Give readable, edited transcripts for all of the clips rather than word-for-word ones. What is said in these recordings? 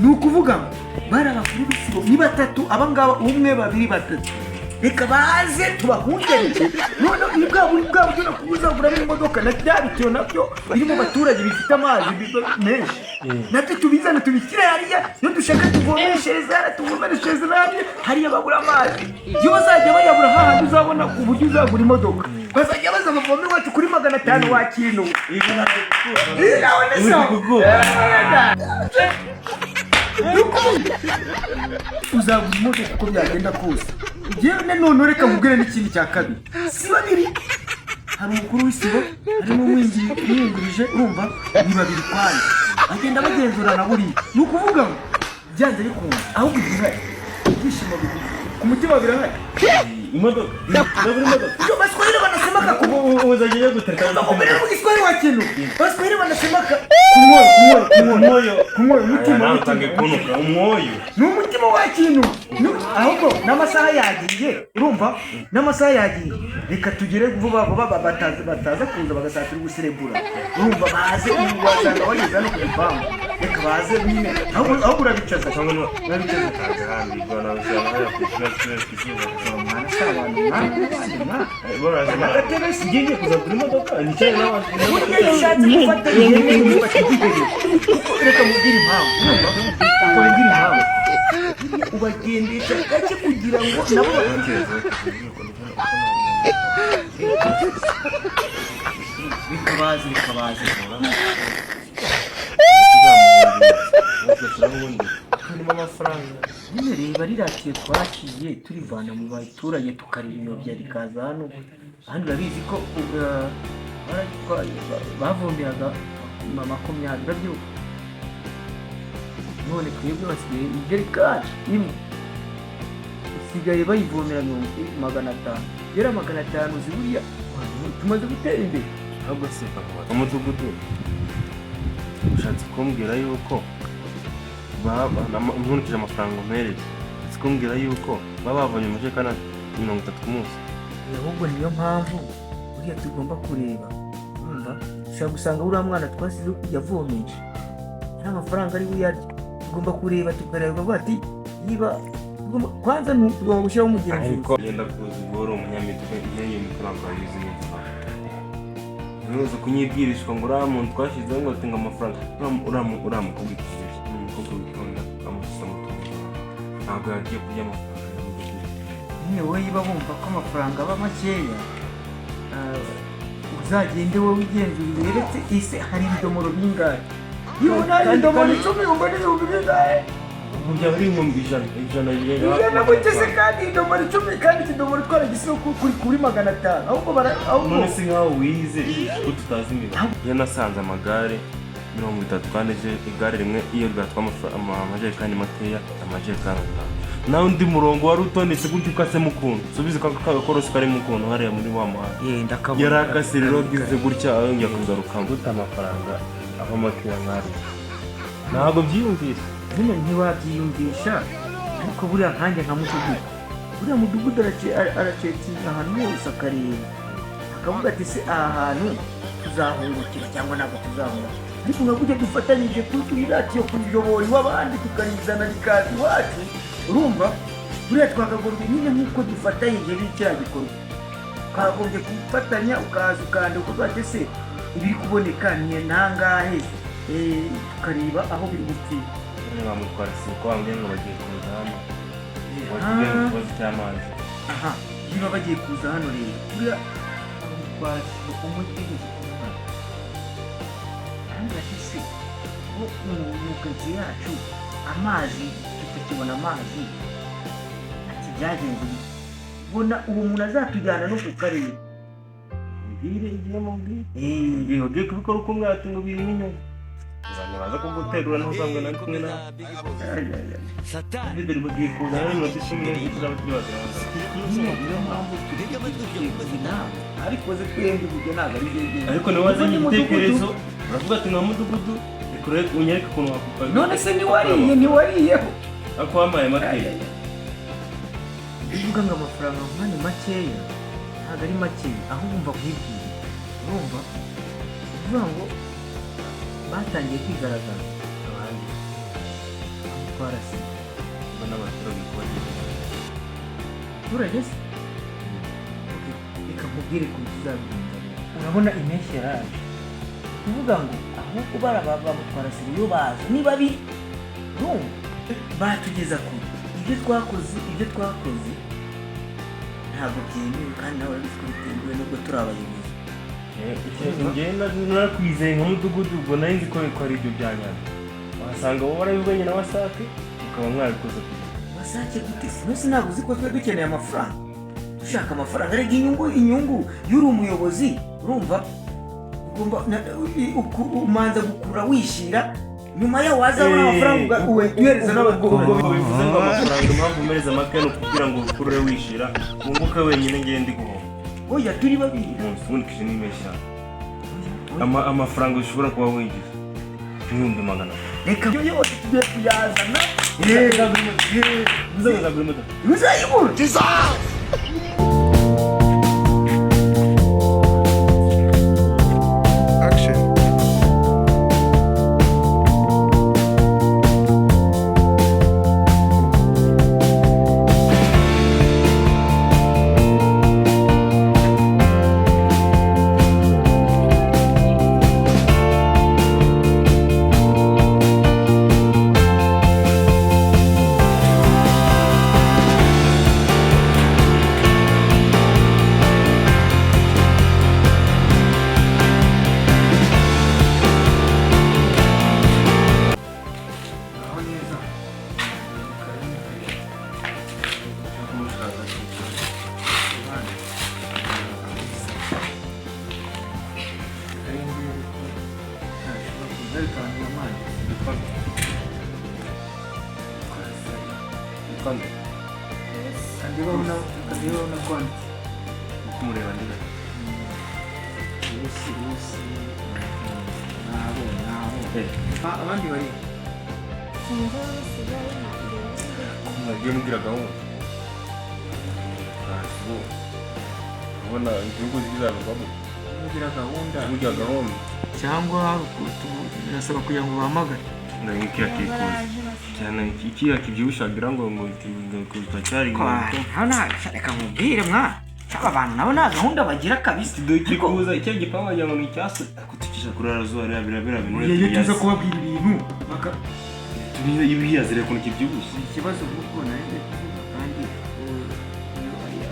nukuvuga bari abakuru b'isibo ni batatu abangaba umwe babiri batatu reka baze tubahungereke none bwa buryo nakuzaguramo imodoka na bya bitiyo nabyo biri mu baturage bifite amazi menshi nabyo tubizane tubishyire hariya iyo dushaka tuvomereshereza hariya babura amazi iyo bazajya bayabura hahandi uzabona ku buryo uzagura imodoka bazajya baza bavoma iwacu kuri 500 wakintu uzagura imodoka uko byagenda kose yewe none reka mubwire n'ikindi cya kabiri si babiri hari umukuru w'isibo harimo umwingirije urumva ni babiri kwanya bagenda bagenzurana buriya ni ukuvuga ngo byanze bikunda ahubwo igihari ibyishimo bigufi ku mutima birahari imodoka iyo baswahili wanasemaka uzagiye gutereka umubiri mu giswahili wa kintu baswahili wanasemaka kumwoyo mutima utange kunuka umwoyo ni umutima wa kintu ahubwo n'amasaha yagiye urumva n'amasaha yagiye reka tugere vuba bataza kuza bagasatira ubuserebura urumva baze wasanga bageze hano ku gipangu reka baze nyine ahubwo urabicaza cyangwa urabicaza agahambirwa nawe usanga hayakwishyura kizuba mwana si abantu mwana agatebe sigiye kuza kuri modoka nicyaye n'abantu burya yashatse gufata ihene yubaka igiherezo reka mubwire impamvu ubagendesha gake kugira ngo nabo bikabaze harimo amafaranga nyine reba riratiye twaciye turivana mu baturage tukariyobya rikaza hano ahandi urabizi ko bavomberaga 20 urabyuka none twebwe basigaye ijerikani imwe usigaye bayivomera 500 yera 500 ziburiya tumaze gutera imbere ahubwo se umudugudu ushatse kumbwira yuko nkurikije amafaranga umpereze kumbwira yuko baba babonye amajerekani 30 ku munsi ahubwo niyo mpamvu buriya tugomba kureba urumva ushobora gusanga uriya mwana twasize yavomeje nta mafaranga ari buyarye tugomba kureba tukareba bati niba kwanza tugomba gushyiraho umugenzuzi ariko yenda kuza guhora umunyamitwe iyo amafaranga yagize neza ntuze kunyibwirishwa ngo uriya muntu twashyizeho ngo atinga amafaranga uriya mukobwa ikizere umukobwa witonda amususa mutungo ntabwo yagiye kurya amafaranga nyine wowe niba bumva ko amafaranga aba makeya uzagende wowe wigenzura uretse ese hari ibidomoro bingahe iyo nari ibidomoro 10 ubona ibihumbi bingahe byaba ari ibihumbi ijana gutese kandi idomoro 10 kandi ikidomoro twaragiseho kuri 500 ahubwo none si nkaho wize ko tutazi imibare iyo nasanze amagare 30 kandi igare rimwe iyo ryatwa amajerekani makeya amajerekani 5 nawe undi murongo wari utondetse gutyo ukasemo ukuntu subize kagakorosi karimo ukuntu hariya muri wa muhanda yari akase rero bwize gutya yongera kugaruka guta amafaranga aho makeya nkari ntabwo byiyumvise nyine ntiwabyiyumvisha ariko buriya nkanjye nka mudugudu buriya mudugudu aracetinga ahantu hose akareba akavuga ati se aha hantu tuzahungukira cyangwa ntabwo tuzahungukira ariko nka gutya dufatanyije kuri radiyo kuyiyobora iw'abandi tukarizana rikaza iwacu urumva buriya twakagombye nyine nk'uko dufatanyije n'icyaha gikorwa twagombye gufatanya ukaza ukandika ukavuga se ibiri kuboneka ni nangahe tukareba aho biri gupfira bamutwara siko bambwiye ngo bagiye kuza hano bagiye ikibazo cy'amazi niba bagiye kuza hano rero buriya bamutwara umutegeko kandi ese mu kazi yacu amazi tutakibona amazi ati byagenze ubona uwo muntu azatujyana no ku karere mbwire igihe mubwire ugiye kubikora uko mwati ngo biri n'inyuma baza kuguterura n'usanzwe nari kumwe nawe bideri bagiye kuza rero ngo dushimwe tuzaba tubyibagirana niyo mpamvu tugiye inama ariko ze twembi ibyo ntabwo ari byo ariko niwe wazanye igitekerezo uravuga ati nka mudugudu unyereke ukuntu wakupfa none se ntiwariyeho ako wamaye makeya uvuga ngo amafaranga nkane makeya ntabwo ari makeya aho wumva kwibwira urumva uvuga ngo batangiye kwigaragaza abandi twarasinya ubwo n'abaturage ko bagiye turageze reka nkubwire ku tuzabigenza urabona impeshyi yaraje kuvuga ngo ahubwo barababa mutwarasinya iyo baza ni babiri batugeza kure ibyo twakoze ntabwo byemewe kandi nawe urabizi ko bitemewe nubwo turi abayobozi njyewe narakwizeye nka mudugudu ubwo nari nzi ko ari ibyo bya nyabyo wasanga wowe warabibonye na wasake ukaba mwabikoze wasake gute sinose ntabwo uzi ko twe dukeneye amafaranga dushaka amafaranga ariko inyungu y'uri umuyobozi urumva ugomba umanza gukurura wishyira nyuma yaho wazabona amafaranga uhereza n'abaturage bivuze ngo amafaranga impamvu umereza make ni ukugira ngo ukurure wishyira wunguke wenyine ngende guhomba oya turi babiri ubunikije n'impeshyi amafaranga ushobora kuba winjiza ibihumbi 200 reka ibyo yose tugiye kuyazana uzagura imodoka uzayibura Kandibaho na konti kumureba ndiga ubusi nabo abandi bari nagiye mbwira gahunda ubona igihugu zizabivamo mugira gahunda burya gahunda cyangwa nasaba kugira ngo bahamagare nk'ikiya kikuza cyane ikiya kibyibushagira ngo turacyari reka mubwire mwa aba bantu nabo nta gahunda bagira kabisa kikuza icyo gipangu wagira ngo ni icyasi ariko tukisha kurara zuba birabira iyo tuza kubabwira ibintu ibiyazire ukuntu kibyibushye ikibazo kuko nawe kandi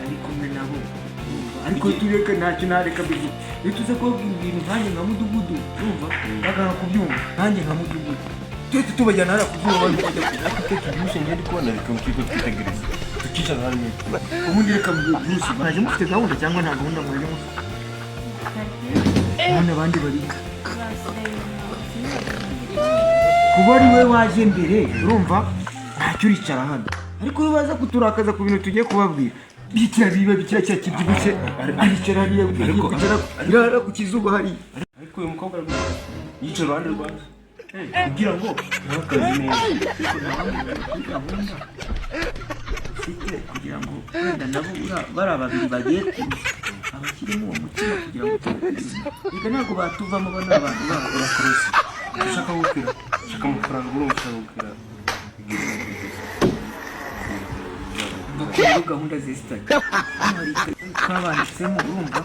ari kumwe nabo ariko tureke ntacyo nareka bivuga iyo tuza kubabwira ibintu nkanjye nka mudugudu urumva bagana kubyumva nkanjye nka mudugudu twese tubajyana hariya kubyumva bari kujya ariko kibyibushye ngende kubona reka mukiko twitegereza tukicara hano ubundi reka byose mwaje mufite gahunda cyangwa nta gahunda mwaje mufite none abandi bari kuba ari we waje mbere urumva ntacyo uricara hano ariko iyo baza kuturakaza ku bintu tugiye kubabwira bikira cya kibyibushye aricara hariya irara ku kizuba hariya ariko uyu mukobwa yicara uruhande rwanjye kugira ngo ntakazi neza gahunda ufite kugira ngo wenda nabo bari babiri bagiye abakirimo uwo mutima kugira ngo reka ntabwo batuvamo bano abantu bakorose ushaka gukira ushaka amafaranga urumva ushaka gukira bakora gahunda zesitari twabanditsemo urumva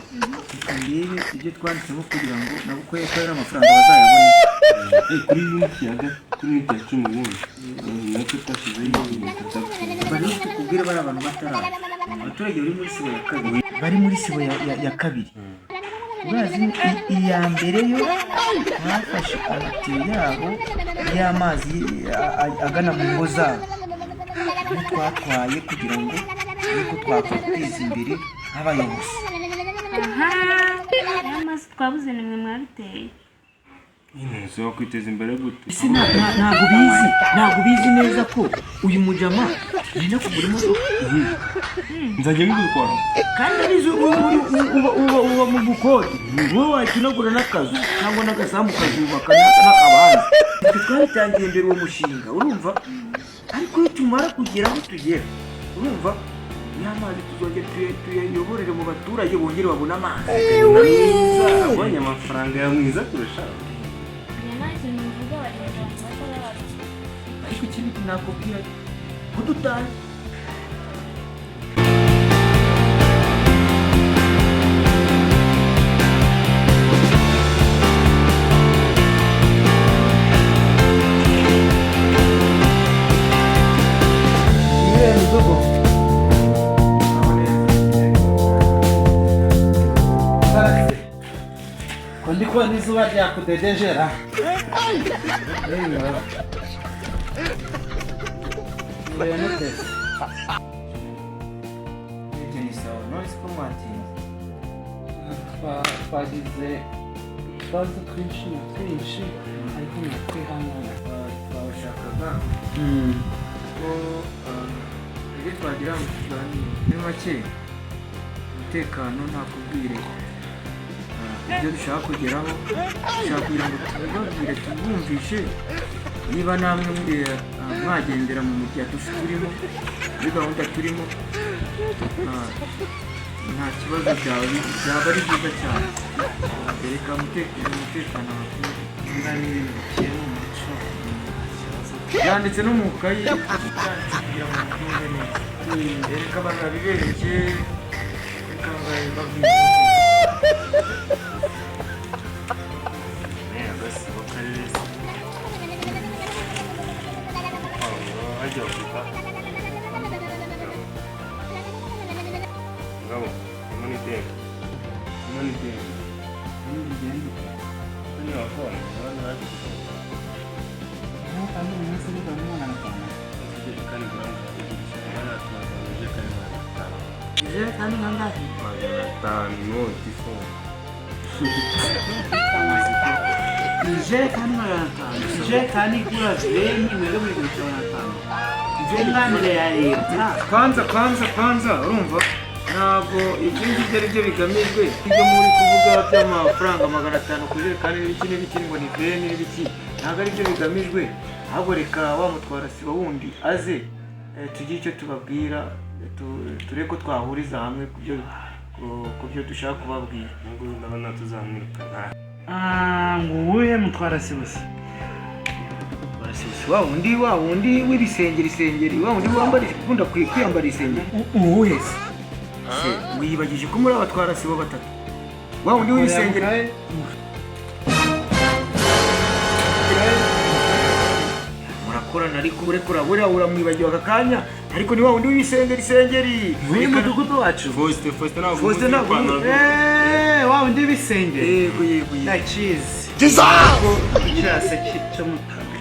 reka ndebe ibyo twanditsemo kugira ngo nabo ko ari amafaranga bazayabone kuri uniti ya 10 ubundi natwe twashyizeho bari tukubwire bari abantu bataraza abaturage bari muri sibo ya kabiri urazi iya mbere yo bafashe amatiyo yabo y'amazi agana mu ngo zabo twatwaye kugira ngo nuko twakwiteza imbere nk'abayobozi amazi twabuze nimwe mwabiteye so kwiteza imbere gute ese ntabwo bizi neza ko uyu mujama yenda kugura imodoka nzajya mbigutwara kandi abizi uba mu bukode wowe wakinagura n'akazu cyangwa n'agasambu ukazubaka n'akabanza twabitangiye mbere uwo mushinga urumva ariko iyo tumara kugera aho tugera urumva y'amazi tuzajya tuyayoborere mu baturage bongere babone amazi abonye amafaranga ya mwiza kurusha ariko ikindi nakubwira kudutana Ndiko nizuba ryakudedejera. Nete. ni sawa none siko mwatinze Twagize ikibazo twinshi ariko natwihangana. twabashakaga ko ibyo twagira ngo tuganire muri make umutekano ntakubwire ibyo dushaka kugeraho dushaka kugira ngo tubibabwire tubumvishe niba namwe mwagendera mu mujyi turimo muri gahunda turimo nta kibazo byaba ari byiza cyane bereka umutekano yanditse no mu kayi kugira ngo mutumve neza bereka abantu babibereke reka babwire Ijerekani ngapi? Ijerekani 500. Ijerekani kula zeni mwere muri 500. Ijerekani ya leta. Kwanza urumva ntabwo ibyo ngibyo ari byo bigamijwe ibyo muri kuvuga by'amafaranga 500 ku jerekani n'ibiki ngo ni bene n'ibiki ntabwo ari byo bigamijwe ahubwo reka wamutwara sibo wundi aze tugire icyo tubabwira turebe ko twahuriza hamwe ku byo dushaka kubabwira ngo ndabona tuzamwirukana nguwe mutwara sibose wa wundi w'ibisengeri wa wundi wambara ikunda kwiyambara isengeri uwuhese wiyibagije ko muri abatwara sibo batatu wa wundi w'ibisengeri murakorana ariko urekura buriya uramwibagiwe aka kanya ariko ni wa wundi w'ibisengeri muri mudugudu wacu Faustin ntabwo wa wundi w'ibisengeri yego ndakizi cyase cyo mutandukanye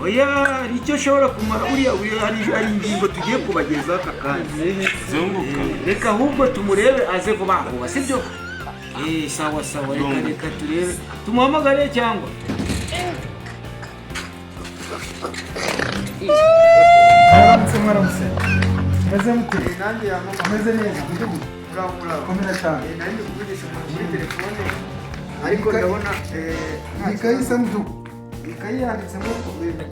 oya hari icyo ushobora kumara uriya hari ingingo tugiye kubagezaho aka kanya reka ahubwo tumurebe aze vuba vuba sibyo sawa reka turebe tumuhamagare cyangwa Mwaramutse meze mute nanjye meze neza komera cyane nari kuvugisha muri telefone ariko ndabona ikayisa mudugu ikayi yanditsemo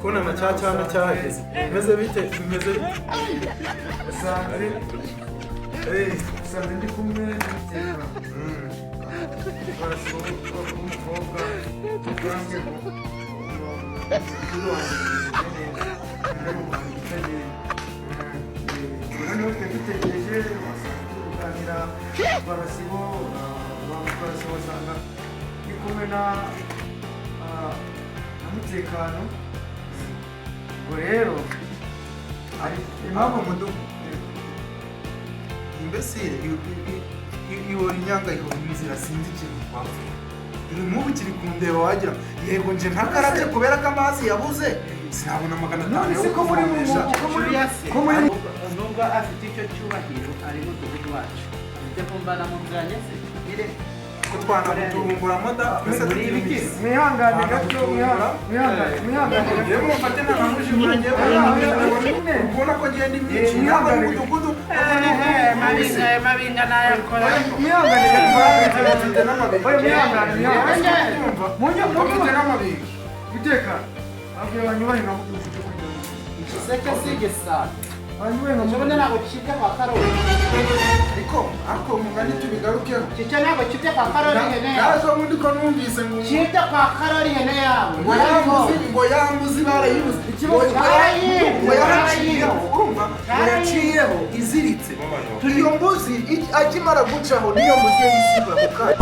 kuna macyacana cyahageze meze bite bimeze usanze ndi kumwe n'umutekano barashoboka umukobwa ubwanjye noneho twe dutegereje kuganira barasibo basanga ndi kumwe na mutekano ubwo rero ari impamvu mudugu imbesire ihora inyanga ihora inzira sinzi ikintu twapfuye iri nk'ubu kiri kundeba wagira yego nje ntakarabye kubera ko amazi yabuze sinabona 500 yo kuvomesha nubwo afite icyo cyubahiro ari mudugudu wacu ajya kumbana mu bwanya se ire ko twanamuturumbura moda muri ibiki mwihangane gato mwihangane yewe mufate na namushimura ngiye ubona ko ngenda imyinshi ntabwo ari mudugudu mabinga nayo akora mwihangane mfite n'amabinga mfite n'amabinga guteka abwira banyubahe nka mufite kugira ngo igiseke sigisa banyubahe nka mubone ntabwo kijya kwa karori ariko mugani tubigarukeho kijya ntabwo kijya kwa karori hene nazo ubundi ko numvise ngo kijya kwa karori hene yawe ngo yambuzi barayibuze yaciyeho iziritse iyo mbuzi akimara gucaho niyo mbuzi yayisiga ku kanya